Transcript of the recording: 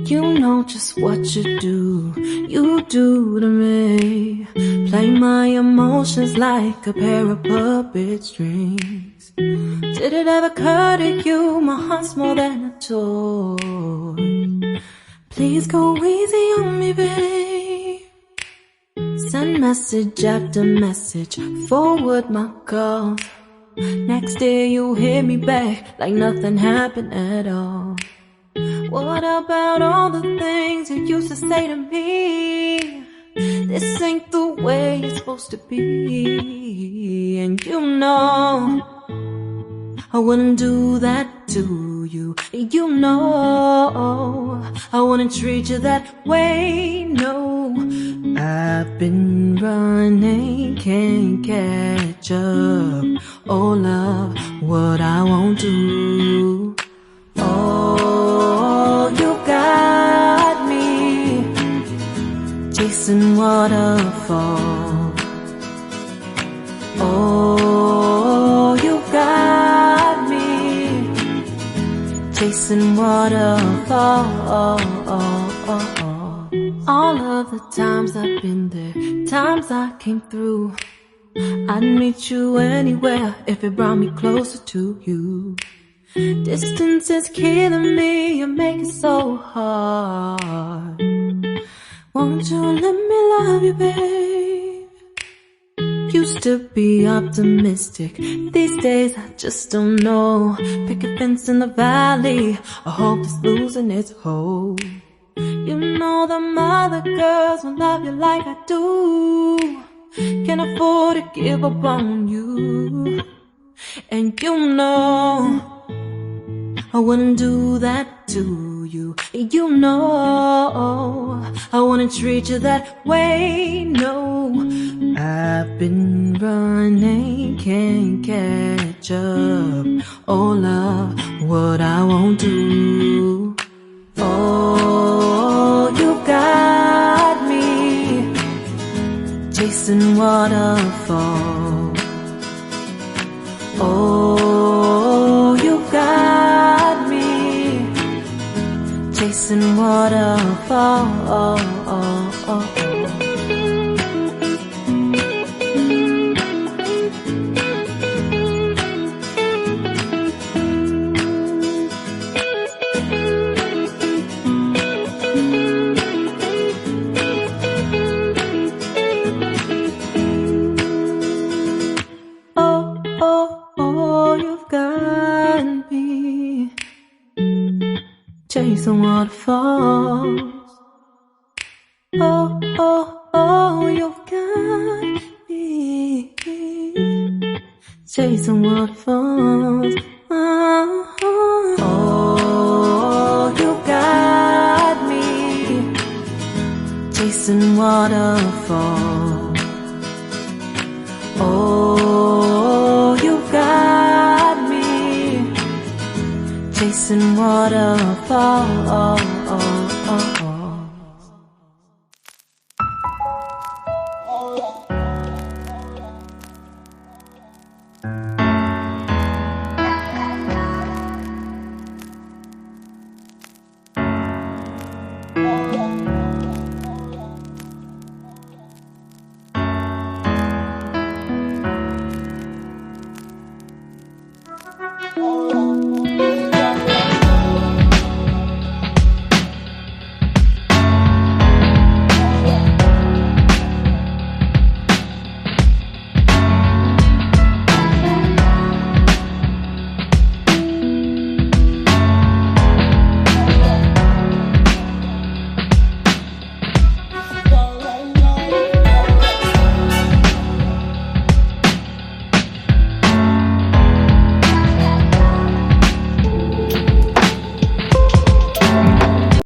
You know just what you do to me. Play my emotions like a pair of puppet strings. Did it ever occur to you my heart's more than a toy? Please go easy on me, babe. Send message after message, forward my calls. Next day you hit me back like nothing happened at all. What about all the things you used to say to me? This ain't the way it's supposed to be. And you know I wouldn't do that to you. You know I wouldn't treat you that way, no. I've been running, can't catch up. Oh love, what I won't do. Oh, you got me chasing waterfalls. Oh, you got me chasing waterfalls. All of the times I've been there, times I came through, I'd meet you anywhere if it brought me closer to you. Distance is killing me, you make it so hard. Won't you let me love you, babe? Used to be optimistic, these days I just don't know. Pick a fence in the valley, I hope it's losing its hold. You know them other girls won't love you like I do. Can't afford to give up on you. And you know I wouldn't do that to you. You know I wouldn't treat you that way, no. I've been running, can't catch up. Oh love, what I won't do. Oh, you got me chasing waterfalls. Oh, you got me chasing waterfalls. Chasing waterfalls. Oh, oh, oh, you've got me chasing waterfalls. Oh, oh, you got me chasing waterfalls. Oh, you got me chasing waterfalls.